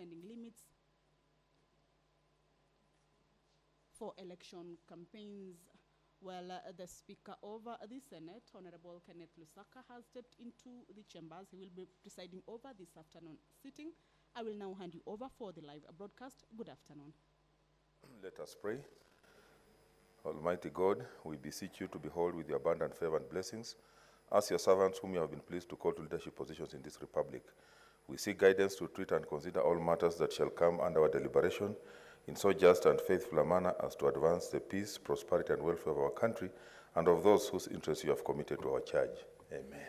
spending limits for election campaigns. Well, the Speaker of the Senate, Honorable Kenneth Lusaka, has stepped into the chambers. He will be presiding over this afternoon sitting. I will now hand you over for the live broadcast. Good afternoon. Let us pray. Almighty God, we beseech you to behold with your abundant favor and blessings as your servants whom you have been pleased to call to leadership positions in this republic. We seek guidance to treat and consider all matters that shall come under our deliberation in so just and faithful a manner as to advance the peace, prosperity, and welfare of our country and of those whose interests you have committed to our charge. Amen.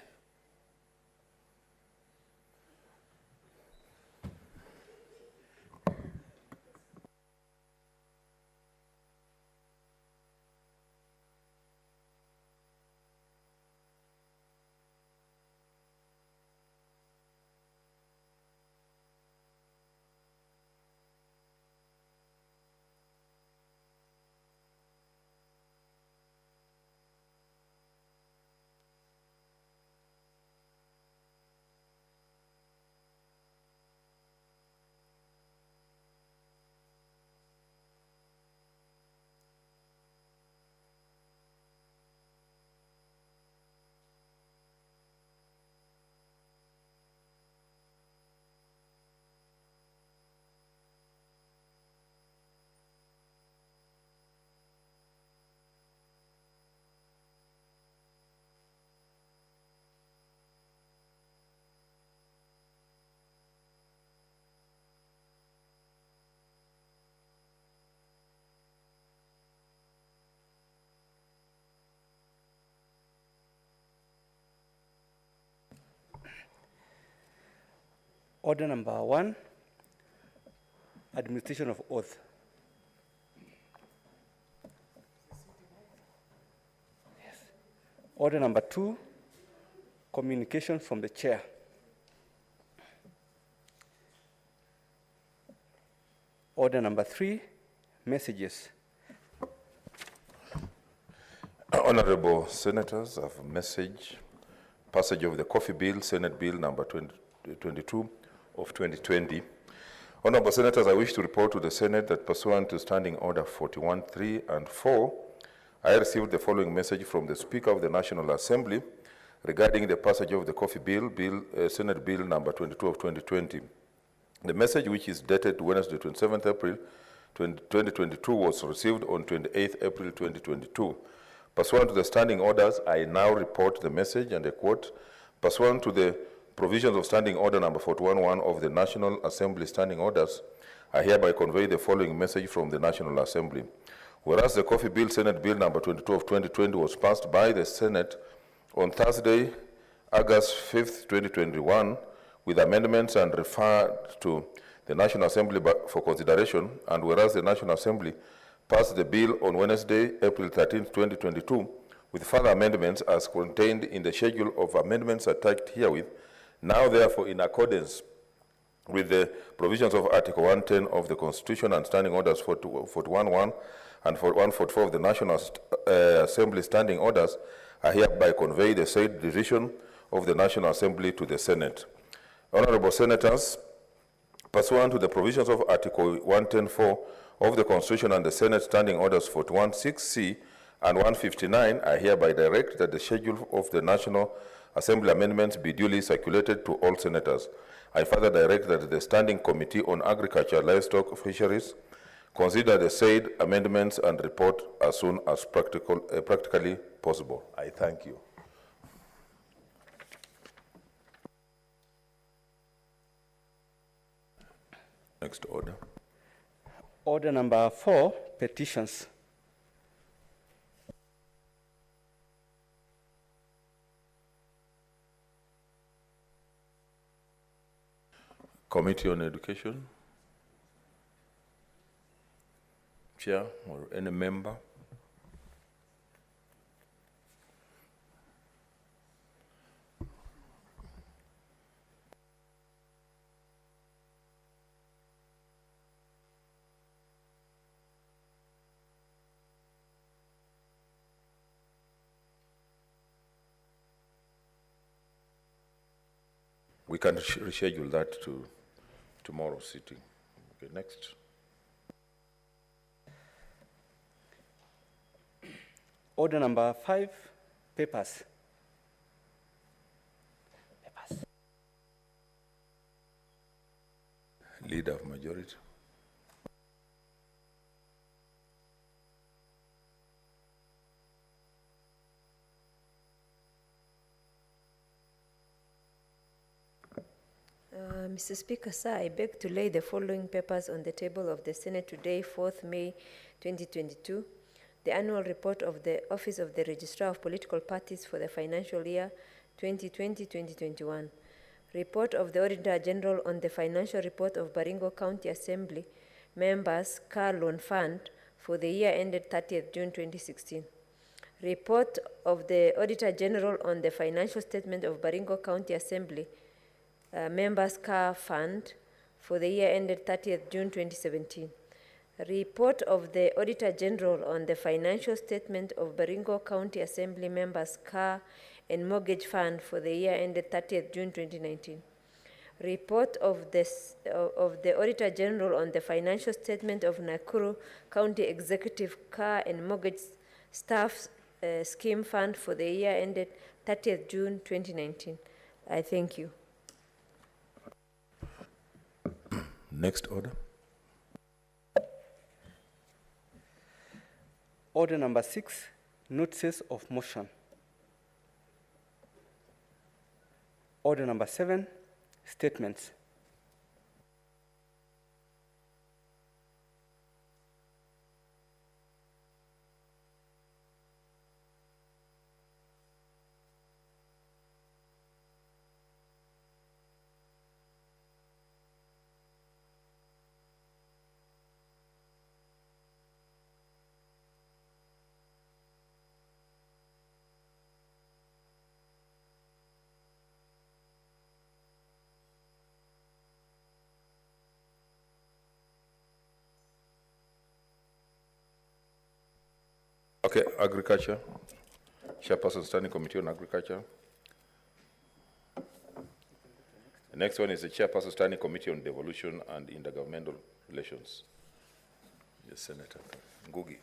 Order number 1, administration of oath. Yes. Order number 2, communication from the chair. Order number 3, messages. Honorable Senators, I have a message. Passage of the Coffee Bill, Senate Bill number 22 of 2020. Honorable Senators, I wish to report to the Senate that pursuant to Standing Order 41.3 and 4, I received the following message from the Speaker of the National Assembly regarding the passage of the Coffee Bill, Senate Bill number 22 of 2020. The message, which is dated Wednesday, 27th April 2022, was received on 28th April 2022. Pursuant to the standing orders, I now report the message, and I quote, pursuant to the provisions of Standing Order number 41.1 of the National Assembly Standing Orders, I hereby convey the following message from the National Assembly. Whereas the Coffee Bill, Senate Bill number 22 of 2020 was passed by the Senate on Thursday, August 5th, 2021, with amendments and referred to the National Assembly for consideration, and whereas the National Assembly passed the bill on Wednesday, April 13th, 2022, with further amendments as contained in the schedule of amendments attached herewith, now, therefore, in accordance with the provisions of Article 110 of the Constitution and Standing Orders 41.1 and 144 of the National Assembly Standing Orders, I hereby convey the said decision of the National Assembly to the Senate. Honorable Senators, pursuant to the provisions of Article 110.4 of the Constitution and the Senate Standing Orders 41.6c and 159, I hereby direct that the schedule of the National Assembly amendments be duly circulated to all senators. I further direct that the Standing Committee on Agriculture, Livestock, Fisheries consider the said amendments and report as soon as practically possible. I thank you. Next order. Order number 4, petitions. Committee on Education. Chair or any member. We can reschedule that to tomorrow's sitting. Okay, next. Order number 5, papers. Leader of majority. Mr. Speaker, sir, I beg to lay the following papers on the table of the Senate today, 4th May 2022. The annual report of the Office of the Registrar of Political Parties for the financial year 2020-2021. Report of the Auditor General on the financial report of Baringo County Assembly members' car loan fund for the year ended 30th June 2016. Report of the Auditor General on the financial statement of Baringo County Assembly members' car fund for the year ended 30th June 2017. Report of the Auditor General on the financial statement of Baringo County Assembly members' car and mortgage fund for the year ended 30th June 2019. Report of the Auditor General on the financial statement of Nakuru County Executive Car and Mortgage Staff Scheme Fund for the year ended 30th June 2019. I thank you. Next order. Order number 6, notices of motion. Order number 7, statements. Okay, agriculture. Chairperson Standing Committee on Agriculture. The next one is the Chairperson Standing Committee on Devolution and Intergovernmental Relations. Yes, Senator Ngugi.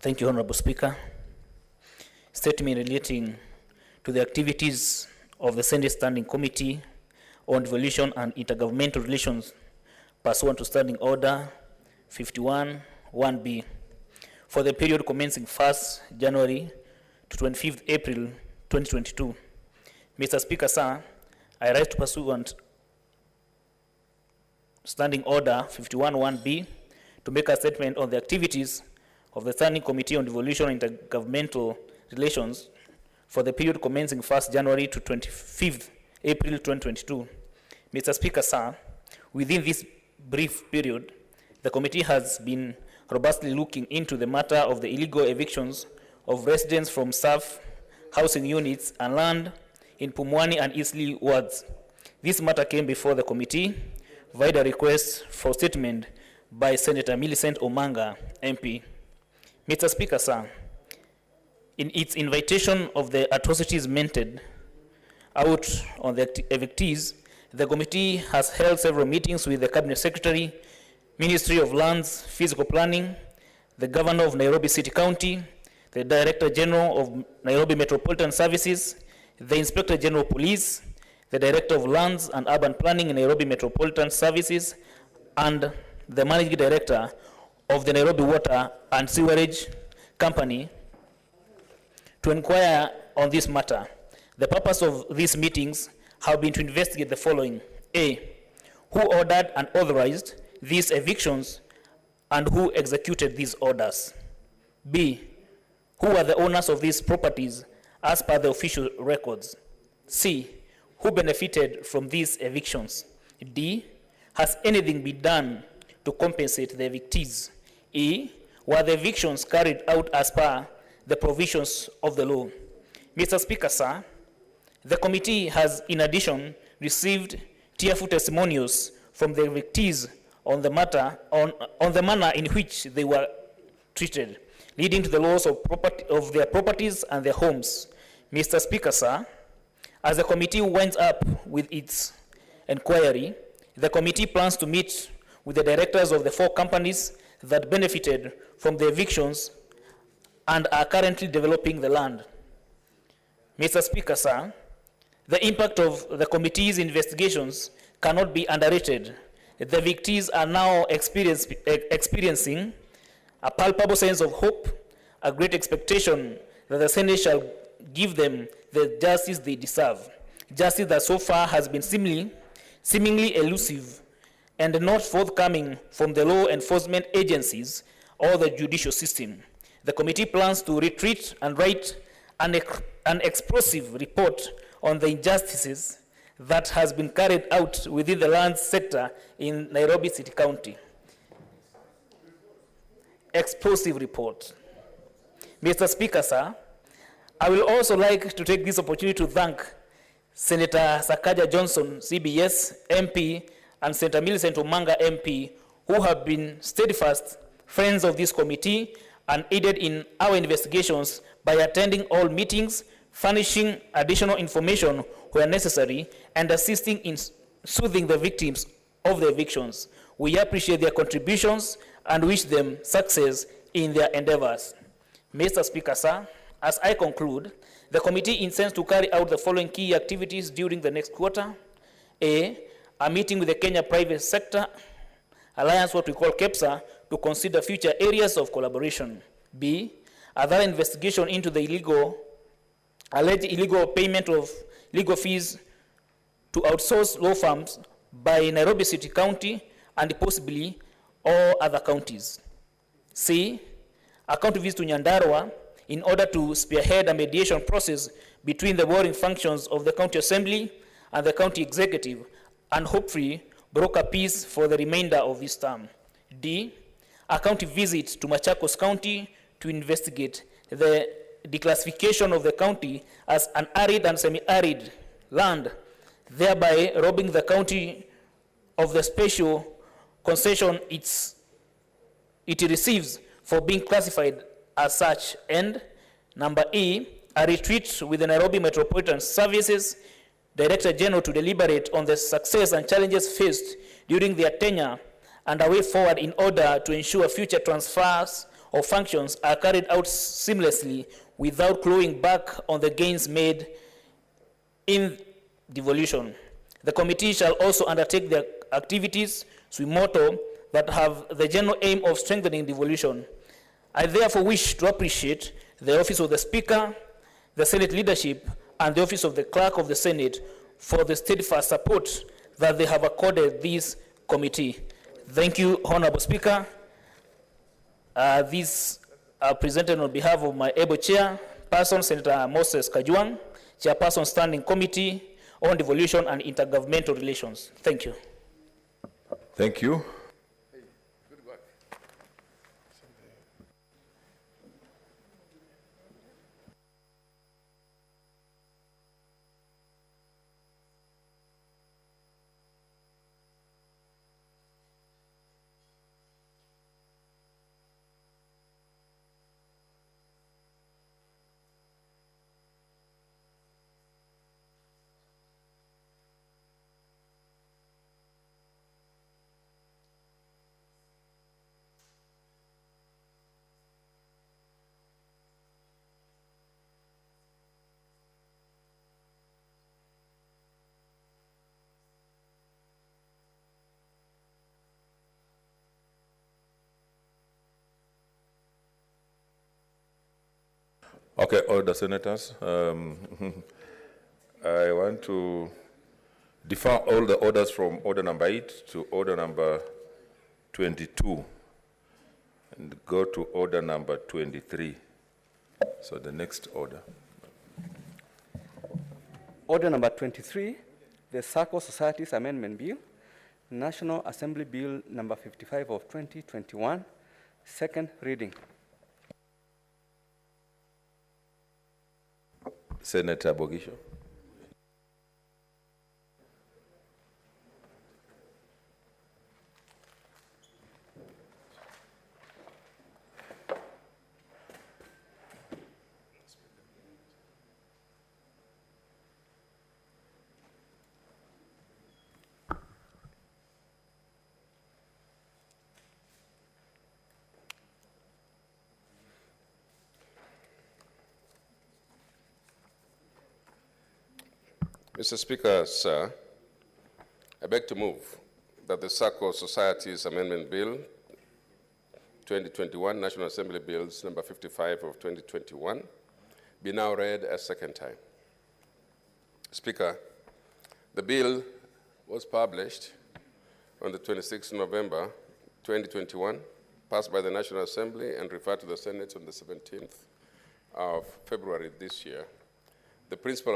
Thank you, Honorable Speaker. Statement relating to the activities of the Senate Standing Committee on Devolution and Intergovernmental Relations pursuant to Standing Order 51-1B for the period commencing 1st January to 25th April 2022. Mr. Speaker, sir, I rise to pursuant Standing Order 51-1B to make a statement on the activities of the Standing Committee on Devolution and Intergovernmental Relations for the period commencing 1st January to 25th April 2022. Mr. Speaker, sir, within this brief period, the committee has been robustly looking into the matter of the illegal evictions of residents from staff housing units and land in Pumwani and Eastleigh wards. This matter came before the committee via a request for statement by Senator Millicent Omanga, MP. Mr. Speaker, sir, in its invitation of the atrocities meted out on the evictees, the committee has held several meetings with the Cabinet Secretary, Ministry of Lands, Physical Planning, the Governor of Nairobi City County, the Director General of Nairobi Metropolitan Services, the Inspector General of Police, the Director of Lands and Urban Planning in Nairobi Metropolitan Services, and the Managing Director of the Nairobi Water and Sewerage Company to inquire on this matter. The purpose of these meetings have been to investigate the following. A, who ordered and authorized these evictions and who executed these orders. B, who are the owners of these properties as per the official records. C, who benefited from these evictions. D, has anything been done to compensate the evictees? E, were the evictions carried out as per the provisions of the law? Mr. Speaker, sir, the committee has, in addition, received tearful testimonials from the evictees on the matter, on the manner in which they were treated, leading to the loss of their properties and their homes. Mr. Speaker, sir, as the committee winds up with its inquiry, the committee plans to meet with the directors of the 4 companies that benefited from the evictions and are currently developing the land. Mr. Speaker, sir, the impact of the committee's investigations cannot be underrated. The victims are now experiencing a palpable sense of hope, a great expectation that the Senate shall give them the justice they deserve. Justice that so far has been seemingly elusive and not forthcoming from the law enforcement agencies or the judicial system. The committee plans to retreat and write an explosive report on the injustices that has been carried out within the land sector in Nairobi City County. Explosive report. Mr. Speaker, sir, I will also like to take this opportunity to thank Senator Sakaja Johnson, CBS MP, and Senator Millicent Omanga, MP, who have been steadfast friends of this committee and aided in our investigations by attending all meetings, furnishing additional information where necessary, and assisting in soothing the victims of the evictions. We appreciate their contributions and wish them success in their endeavors. Mr. Speaker, sir, as I conclude, the committee intends to carry out the following key activities during the next quarter. A meeting with the Kenya Private Sector Alliance, what we call KEPSA, to consider future areas of collaboration. B, a thorough investigation into the alleged illegal payment of legal fees to outsource law firms by Nairobi City County and possibly all other counties. C, a county visit to Nyandarua in order to spearhead a mediation process between the warring functions of the county assembly and the county executive and hopefully broker peace for the remainder of this term. D, a county visit to Machakos County to investigate the declassification of the county as an arid and semi-arid land, thereby robbing the county of the special concession it receives for being classified as such. And number E, a retreat with the Nairobi Metropolitan Services Director General to deliberate on the success and challenges faced during their tenure and a way forward in order to ensure future transfers of functions are carried out seamlessly without clawing back on the gains made in devolution. The committee shall also undertake their activities with motto that have the general aim of strengthening devolution. I therefore wish to appreciate the Office of the Speaker, the Senate leadership, and the Office of the Clerk of the Senate for the steadfast support that they have accorded this committee. Thank you, Honorable Speaker. These are presented on behalf of my able chairperson, Senator Moses Kajwang, Chairperson Standing Committee on Devolution and Intergovernmental Relations. Thank you. Thank you. Okay, order, senators. I want to defer all the orders from order number 8 to order number 22 and go to order number 23. So the next order. Order number 23, the Circle Societies Amendment Bill, National Assembly Bill number 55 of 2021, second reading. Senator Bogisho. Mr. Speaker, sir, I beg to move that the SACCO Societies Amendment Bill 2021, National Assembly Bills number 55 of 2021, be now read a second time. Speaker, the bill was published on the 26th November 2021, passed by the National Assembly and referred to the Senate on the 17th of February this year. The principal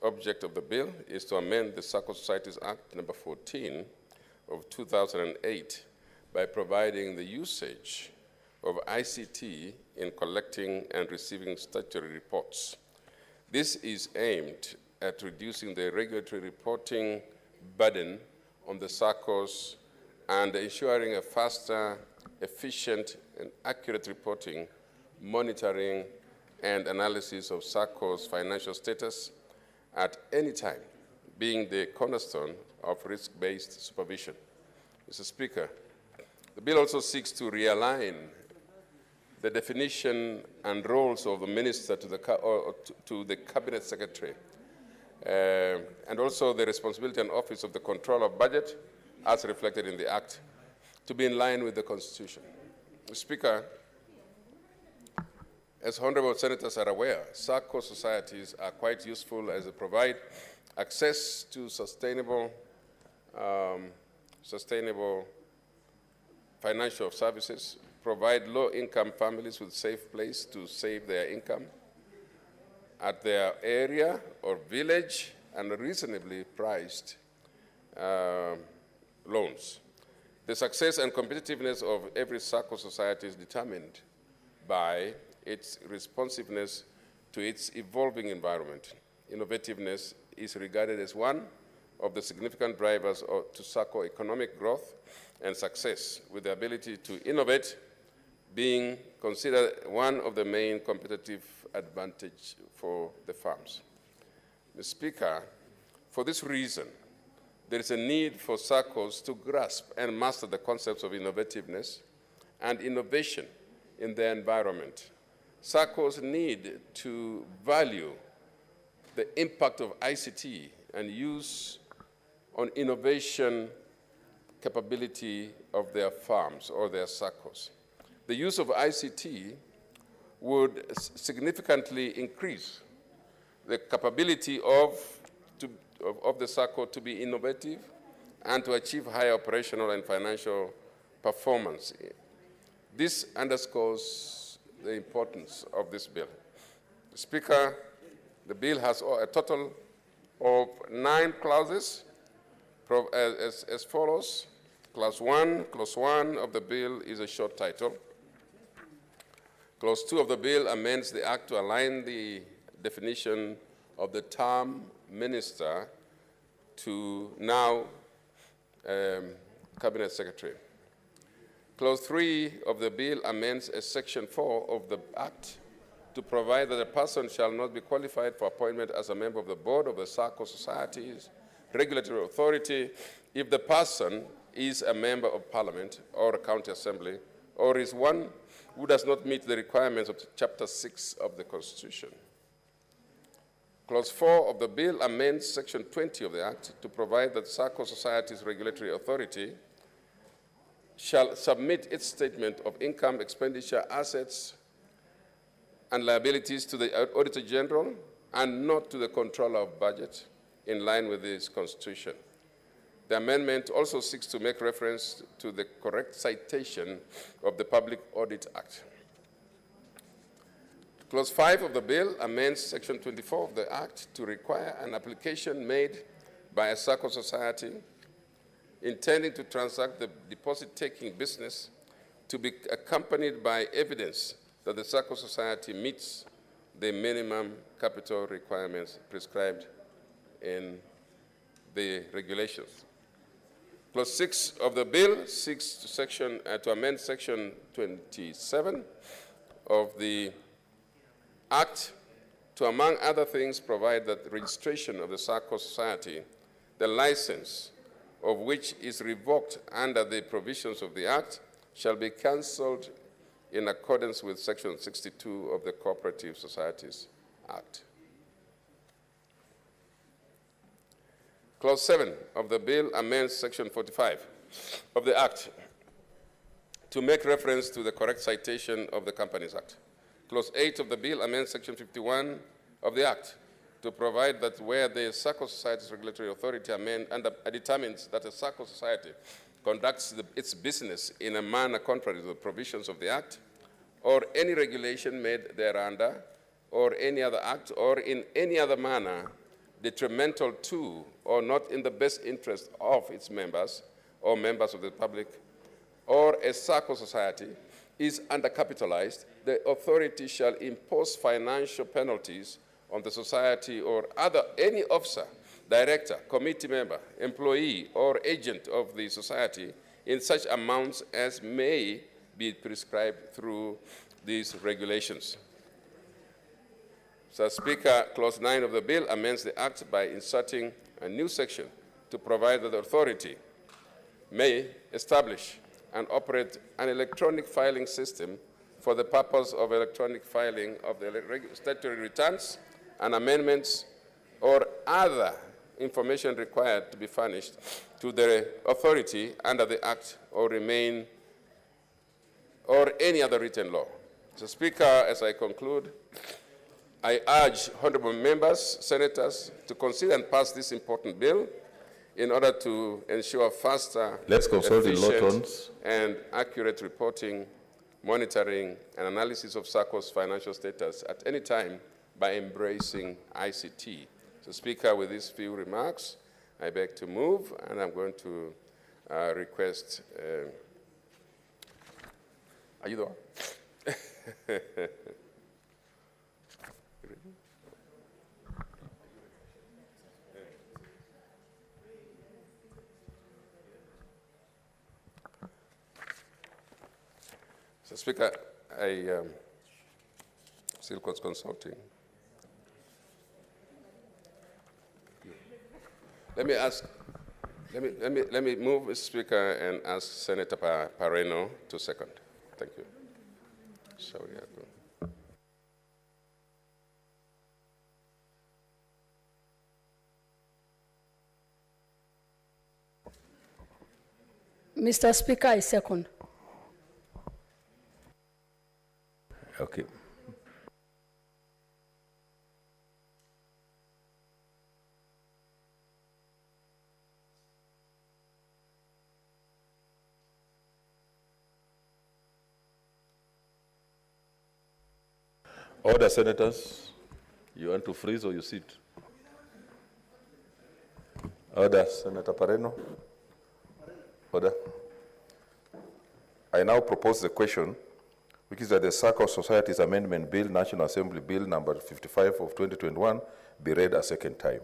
object of the bill is to amend the SACCO Societies Act number 14 of 2008 by providing the usage of ICT in collecting and receiving statutory reports. This is aimed at reducing the regulatory reporting burden on the SACCOs and ensuring a faster, efficient, and accurate reporting, monitoring, and analysis of SACCO's financial status at any time, being the cornerstone of risk-based supervision. Mr. Speaker, the bill also seeks to realign the definition and roles of the minister to the cabinet secretary, and also the responsibility and office of the controller of budget, as reflected in the Act, to be in line with the Constitution. Mr. Speaker, as honorable senators are aware, SACCO societies are quite useful as they provide access to sustainable financial services, provide low-income families with a safe place to save their income at their area or village, and reasonably priced loans. The success and competitiveness of every SACCO society is determined by its responsiveness to its evolving environment. Innovativeness is regarded as one of the significant drivers to SACCO economic growth and success, with the ability to innovate being considered one of the main competitive advantage for the firms. Mr. Speaker, for this reason, there is a need for SACCOs to grasp and master the concepts of innovativeness and innovation in their environment. SACCOs need to value the impact of ICT and use on innovation capability of their firms or their SACCOs. The use of ICT would significantly increase the capability of the SACCO to be innovative and to achieve higher operational and financial performance. This underscores the importance of this bill. Speaker, the bill has a total of 9 clauses as follows. Clause 1 of the bill is a short title. Clause 2 of the bill amends the Act to align the definition of the term minister to now Cabinet Secretary. Clause 3 of the bill amends Section 4 of the Act to provide that a person shall not be qualified for appointment as a member of the board of the SACCO Society's regulatory authority if the person is a member of Parliament or a county assembly, or is one who does not meet the requirements of Chapter 6 of the Constitution. Clause 4 of the bill amends Section 20 of the Act to provide that SACCO Society's regulatory authority shall submit its statement of income, expenditure, assets, and liabilities to the Auditor General and not to the Controller of Budget, in line with this Constitution. The amendment also seeks to make reference to the correct citation of the Public Audit Act. Clause 5 of the bill amends Section 24 of the Act to require an application made by a SACCO society intending to transact the deposit-taking business to be accompanied by evidence that the SACCO society meets the minimum capital requirements prescribed in the regulations. Clause 6 of the bill seeks to amend Section 27 of the Act to, among other things, provide that the registration of the SACCO society, the license of which is revoked under the provisions of the Act, shall be cancelled in accordance with Section 62 of the Cooperative Societies Act. Clause 7 of the bill amends Section 45 of the Act to make reference to the correct citation of the Companies Act. Clause 8 of the bill amends Section 51 of the Act to provide that where the SACCO Society's regulatory authority determines that a SACCO society conducts its business in a manner contrary to the provisions of the Act, or any regulation made thereunder, or any other act, or in any other manner detrimental to or not in the best interest of its members or members of the public, or a SACCO society is undercapitalized, the authority shall impose financial penalties on the society or any officer, director, committee member, employee, or agent of the society in such amounts as may be prescribed through these regulations. Mr. Speaker, Clause 9 of the bill amends the Act by inserting a new section to provide that the authority may establish and operate an electronic filing system for the purpose of electronic filing of the statutory returns and amendments or other information required to be furnished to the authority under the Act or any other written law. Mr. Speaker, as I conclude, I urge honorable members, senators, to consider and pass this important bill in order to ensure faster, Let's consult in low efficient, tones. and accurate reporting, monitoring, and analysis of SACCO's financial status at any time by embracing ICT. So, Speaker, with these few remarks, I beg to move, and I'm going to request. Are you there? So, Speaker, I still consulting. Let me move, Mr. Speaker, and ask Senator Pareno to second. Thank you. Sorry, Mr. Speaker, I second. Okay. Order, senators. You want to freeze or you sit? Order, Senator Pareno. Order. I now propose the question, which is that the SACCO Societies Amendment Bill, National Assembly Bill number 55 of 2021, be read a second time.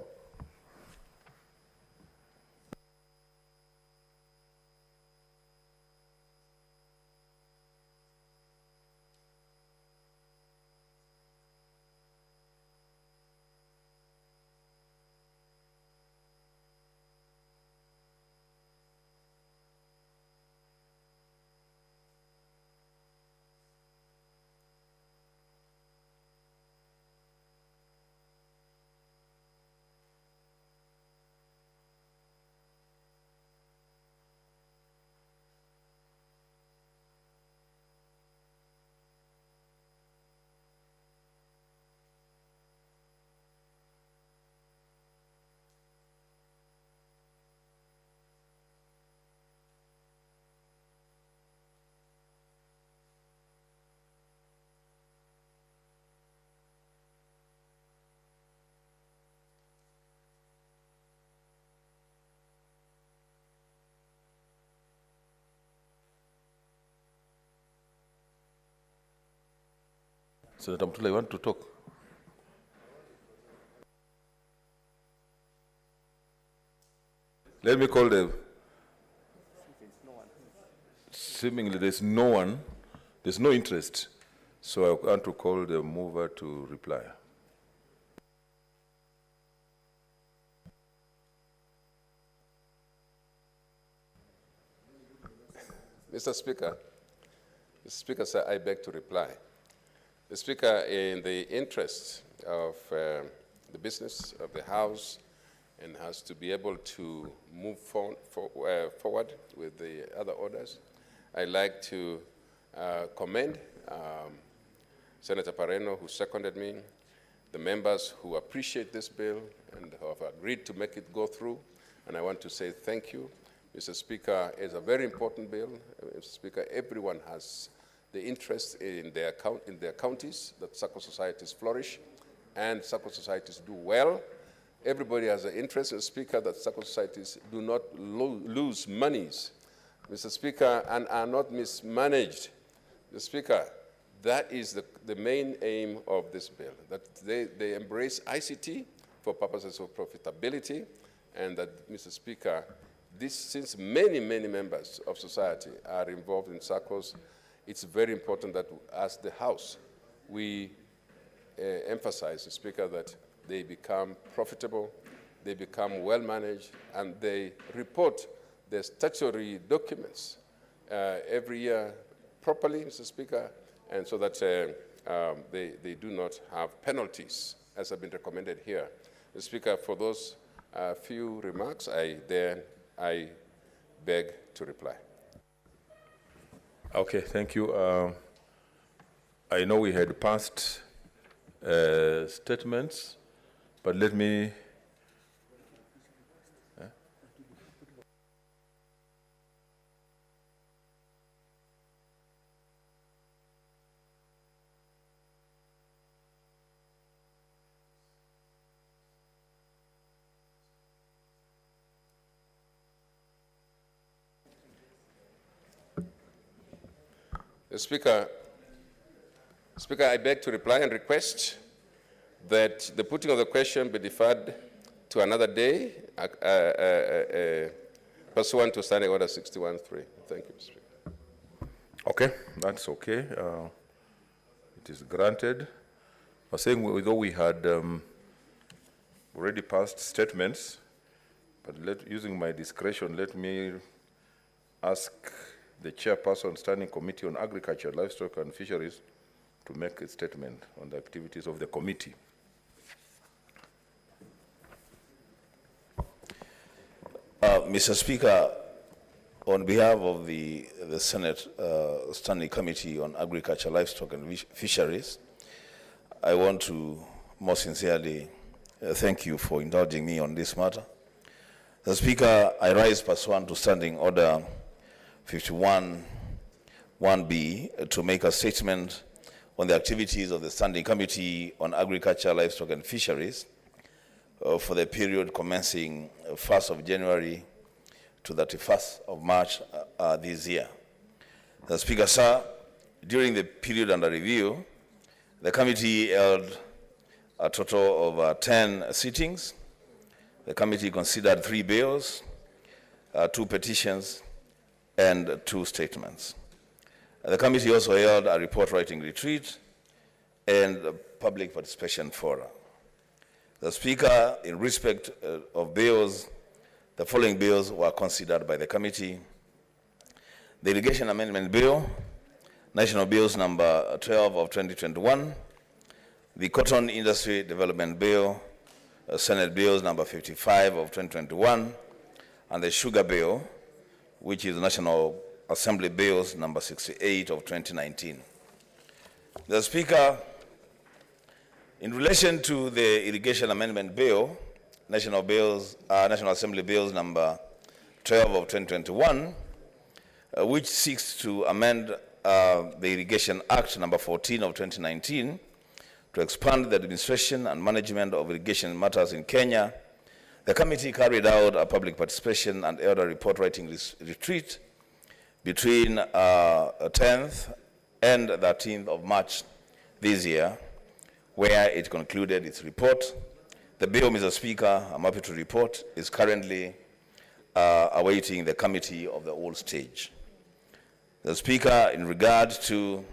Senator Mutula, you want to talk? Let me call the... Seemingly there's no one, there's no interest, so I want to call the mover to reply. Mr. Speaker, sir, I beg to reply. Mr. Speaker, in the interest of the business of the House and has to be able to move forward with the other orders. I'd like to commend Senator Pareno, who seconded me, the members who appreciate this bill and who have agreed to make it go through, and I want to say thank you. Mr. Speaker, it's a very important bill. Mr. Speaker, everyone has the interest in their counties that SACCO societies flourish and SACCO societies do well. Everybody has an interest, Mr. Speaker, that SACCO societies do not lose monies, Mr. Speaker, and are not mismanaged. Mr. Speaker, that is the main aim of this bill, that they embrace ICT for purposes of profitability, and that, Mr. Speaker, since many members of society are involved in SACCOs, it's very important that as the House, we emphasize, Mr. Speaker, that they become profitable, they become well-managed, and they report their statutory documents every year properly, Mr. Speaker, and so that they do not have penalties, as have been recommended here. Mr. Speaker, for those few remarks, I beg to reply. Okay, thank you. I know we had passed statements, but let me. Speaker, I beg to reply and request that the putting of the question be deferred to another day, pursuant to Standing Order 61.3. Thank you, Mr. Speaker. Okay, that's okay. It is granted. I was saying, although we had already passed statements, but using my discretion, let me ask the chairperson, Standing Committee on Agriculture, Livestock and Fisheries, to make a statement on the activities of the committee. Mr. Speaker, on behalf of the Senate Standing Committee on Agriculture, Livestock and Fisheries, I want to most sincerely thank you for indulging me on this matter. Mr. Speaker, I rise pursuant to Standing Order 51(1)(b) to make a statement on the activities of the Standing Committee on Agriculture, Livestock and Fisheries for the period commencing 1st of January to 31st of March this year. The Speaker, sir, during the period under review, the committee held a total of 10 sittings. The committee considered 3 bills, 2 petitions, and 2 statements. The committee also held a report writing retreat and a public participation forum. The Speaker, in respect of bills, the following bills were considered by the committee: the Irrigation Amendment Bill, National Bills number 12 of 2021, the Cotton Industry Development Bill, Senate Bills number 55 of 2021, and the Sugar Bill, which is National Assembly Bills number 68 of 2019. The Speaker, in relation to the Irrigation Amendment Bill, National Assembly Bills number 12 of 2021, which seeks to amend the Irrigation Act number 14 of 2019 to expand the administration and management of irrigation matters in Kenya, the committee carried out a public participation and held a report writing retreat between 10th and 13th of March this year, where it concluded its report. The bill, Mr. Speaker, I'm happy to report, is currently awaiting the committee of the whole stage. The Speaker, in regard to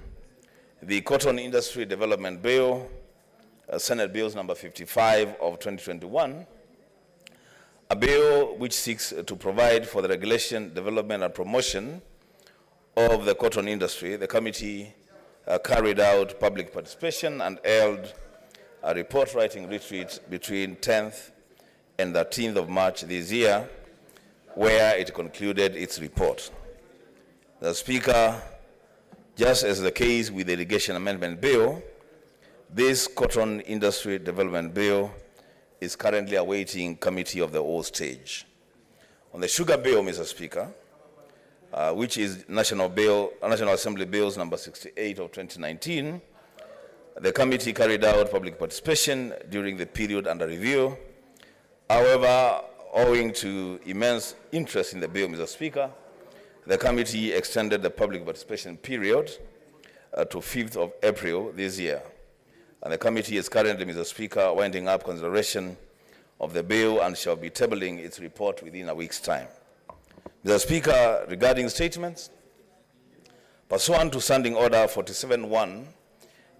the Cotton Industry Development Bill, Senate Bills number 55 of 2021, a bill which seeks to provide for the regulation, development, and promotion of the cotton industry, the committee carried out public participation and held a report writing retreat between 10th and 13th of March this year, where it concluded its report. The Speaker, just as the case with the Irrigation Amendment Bill, this Cotton Industry Development Bill is currently awaiting committee of the whole stage. On the Sugar Bill, Mr. Speaker, which is National Assembly Bills number 68 of 2019, the committee carried out public participation during the period under review. However, owing to immense interest in the bill, Mr. Speaker, the committee extended the public participation period to 5th of April this year. And the committee is currently, Mr. Speaker, winding up consideration of the bill and shall be tabling its report within a week's time. Mr. Speaker, regarding statements, pursuant to Standing Order 47.1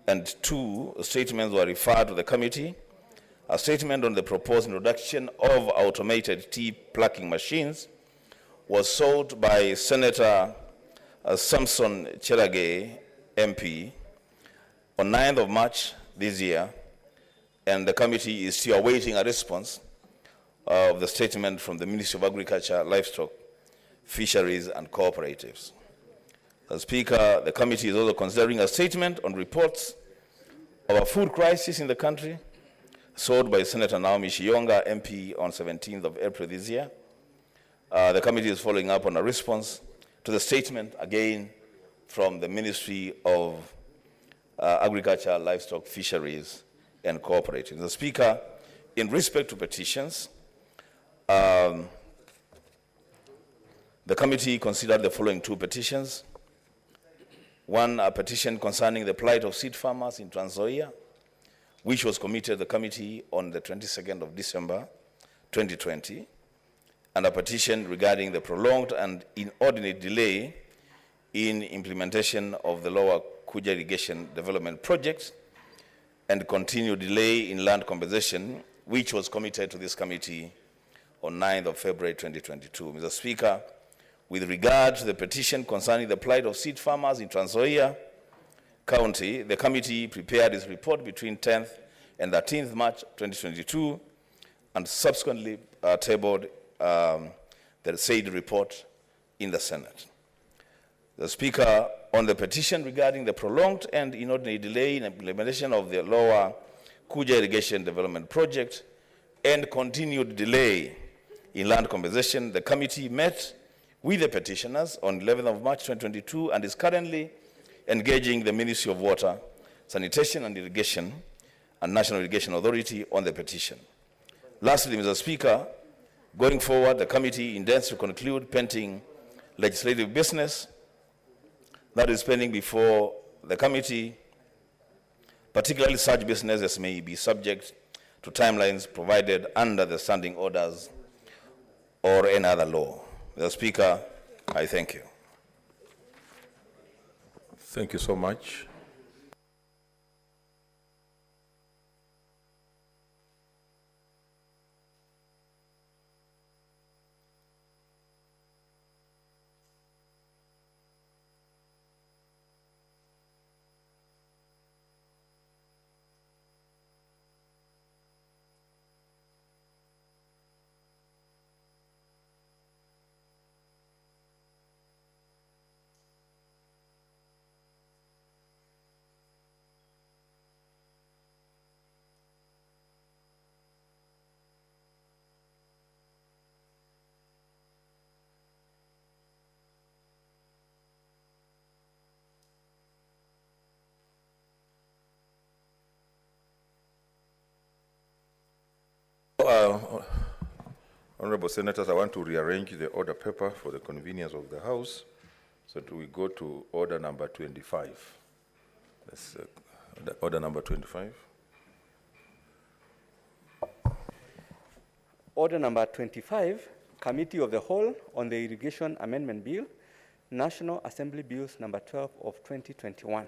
and 2, statements were referred to the committee. A statement on the proposed introduction of automated tea plucking machines was sought by Senator Samson Cherage, MP, on 9th of March this year, and the committee is still awaiting a response of the statement from the Ministry of Agriculture, Livestock, Fisheries and Cooperatives. As Speaker, the committee is also considering a statement on reports of a food crisis in the country, sought by Senator Naomi Shiyonga, MP, on 17th of April this year. The committee is following up on a response to the statement, again, from the Ministry of Agriculture, Livestock, Fisheries, and Cooperatives. The Speaker, in respect to petitions, the committee considered the following 2 petitions. One, a petition concerning the plight of seed farmers in Transoya, which was committed to the committee on the 22nd of December, 2020, and a petition regarding the prolonged and inordinate delay in implementation of the Lower Kuja Irrigation Development Project and continued delay in land compensation, which was committed to this committee on 9th of February 2022. Mr. Speaker, with regard to the petition concerning the plight of seed farmers in Transoya County, the committee prepared its report between 10th and 13th March 2022 and subsequently tabled the said report in the Senate. The Speaker, on the petition regarding the prolonged and inordinate delay in implementation of the Lower Kuja Irrigation Development Project and continued delay in land compensation, the committee met with the petitioners on 11th of March 2022 and is currently engaging the Ministry of Water, Sanitation and Irrigation and National Irrigation Authority on the petition. Lastly, Mr. Speaker, going forward, the committee intends to conclude pending legislative business that is pending before the committee, particularly such business as may be subject to timelines provided under the standing orders or any other law. Mr. Speaker, I thank you. Thank you so much. Honorable Senators, I want to rearrange the order paper for the convenience of the House. So we go to order number 25. That's order number 25. Order number 25, Committee of the Whole on the Irrigation Amendment Bill, National Assembly Bills number 12 of 2021.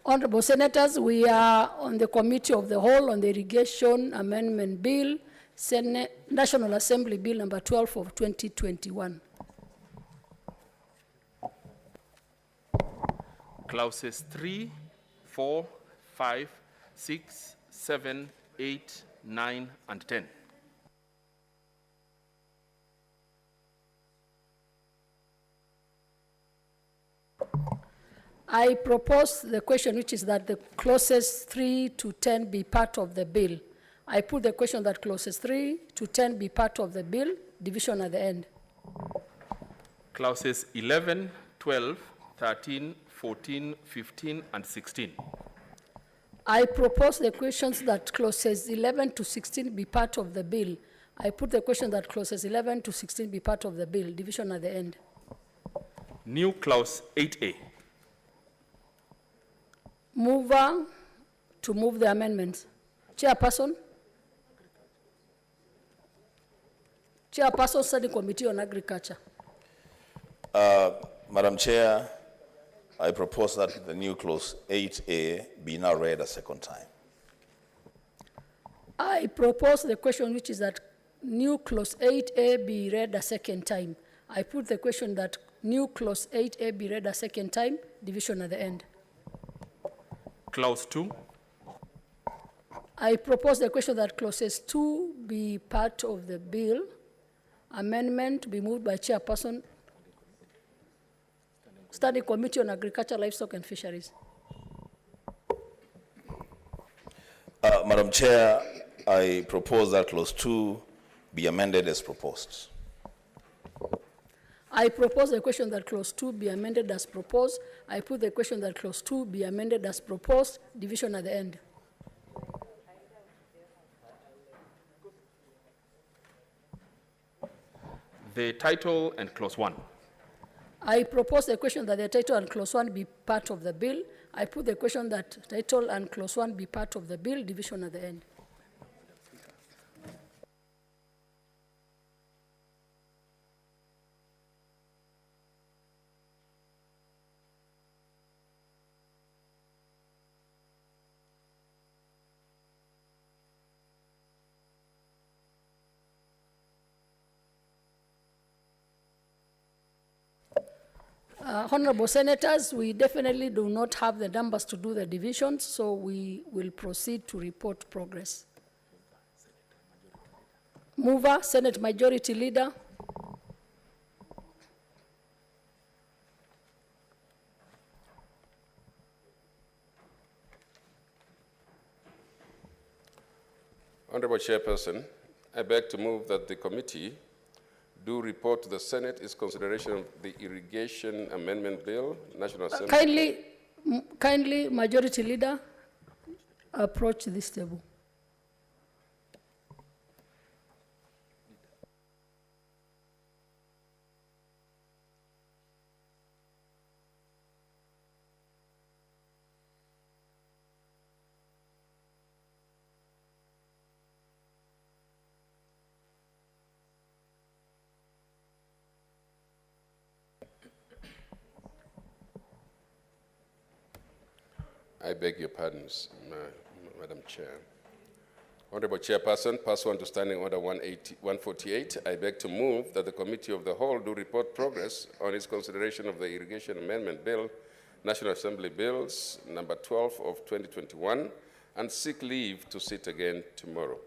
Honorable Senators, we are on the Committee of the Whole on the Irrigation Amendment Bill, National Assembly Bill number 12 of 2021. Clauses 3, 4, 5, 6, 7, 8, 9, and 10. I propose the question, which is that the clauses 3 to 10 be part of the bill. I put the question that clauses 3 to 10 be part of the bill, division at the end. Clauses 11, 12, 13, 14, 15, and 16. I propose the questions that clauses 11 to 16 be part of the bill. I put the question that clauses 11 to 16 be part of the bill, division at the end. New clause 8A. Mover to move the amendments. Chairperson. Chairperson, Study Committee on Agriculture. Madam Chair, I propose that the new clause 8A be now read a second time. I propose the question, which is that new clause 8A be read a second time. I put the question that new clause 8A be read a second time, division at the end. Clause 2. I propose the question that clauses 2 be part of the bill. Amendment be moved by Chairperson, Study Committee on Agriculture, Livestock and Fisheries. Madam Chair, I propose that clause 2 be amended as proposed. I propose the question that clause 2 be amended as proposed. I put the question that clause 2 be amended as proposed, division at the end. The title and clause 1. I propose the question that the title and clause 1 be part of the bill. I put the question that title and clause 1 be part of the bill, division at the end. Honorable Senators, we definitely do not have the numbers to do the divisions, so we will proceed to report progress. Mover, Senate Majority Leader. Honorable Chairperson, I beg to move that the committee do report to the Senate its consideration of the Irrigation Amendment Bill, National Assembly. Kindly, Majority Leader, approach this table. I beg your pardons, Madam Chair. Honorable Chairperson, pursuant to Standing Order 148, I beg to move that the Committee of the Whole do report progress on its consideration of the Irrigation Amendment Bill, National Assembly Bills, number 12 of 2021, and seek leave to sit again tomorrow.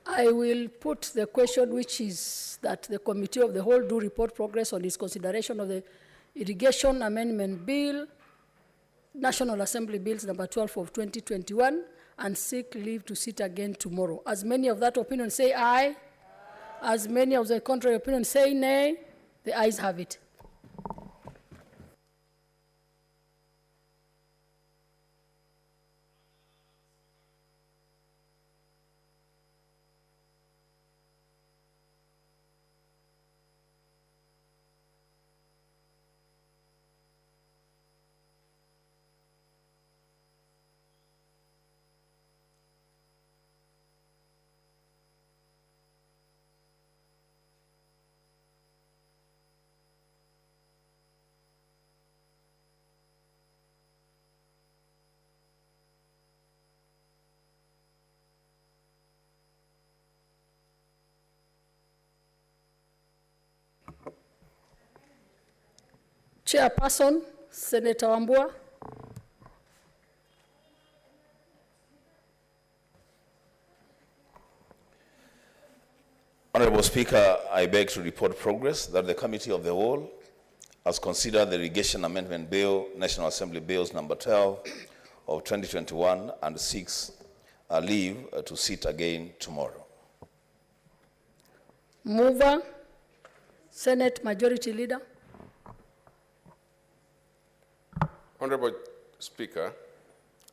I will put the question, which is that the Committee of the Whole do report progress on its consideration of the Irrigation Amendment Bill, National Assembly Bills number 12 of 2021, and seek leave to sit again tomorrow. As many of that opinion say aye, as many of the contrary opinion say nay, the ayes have it. Chairperson, Senator Wambua. Honorable Speaker, I beg to report progress that the Committee of the Whole has considered the Irrigation Amendment Bill, National Assembly Bills number 12 of 2021 and seeks a leave to sit again tomorrow. Mover, Senate Majority Leader. Honorable Speaker,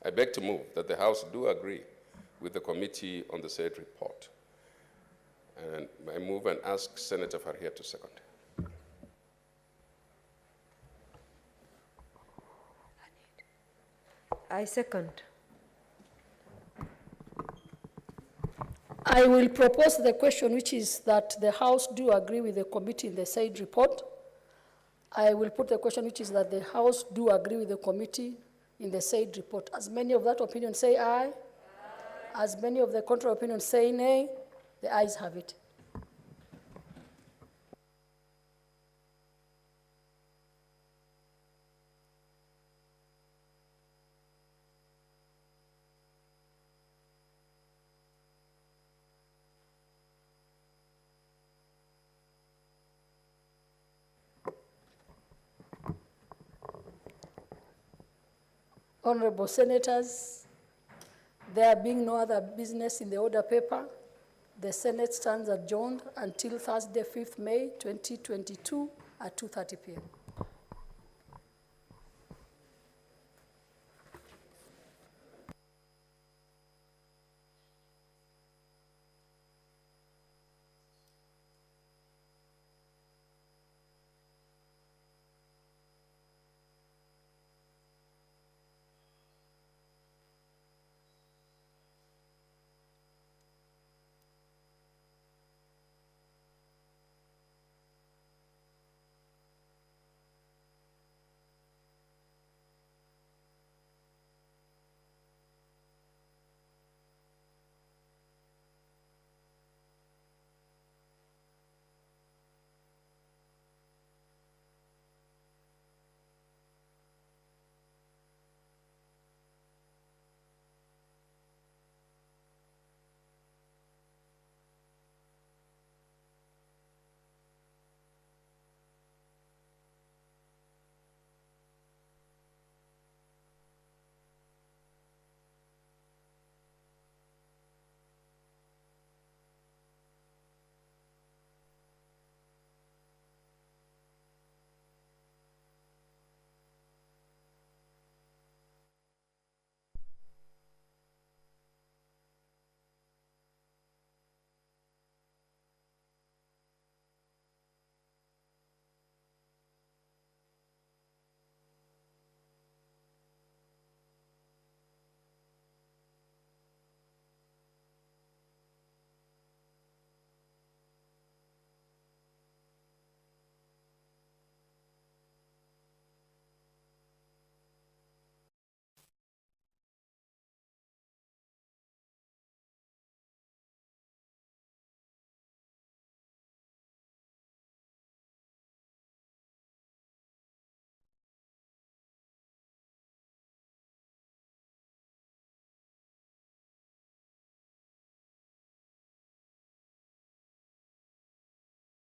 I beg to move that the House do agree with the committee on the said report. And I move and ask Senator Farhia to second. I second. I will propose the question, which is that the House do agree with the committee in the said report. I will put the question, which is that the House do agree with the committee in the said report. As many of that opinion say aye. As many of the contrary opinion say nay. The ayes have it. Honorable Senators, there being no other business in the order paper, the Senate stands adjourned until Thursday, 5th May 2022 at 2:30 p.m.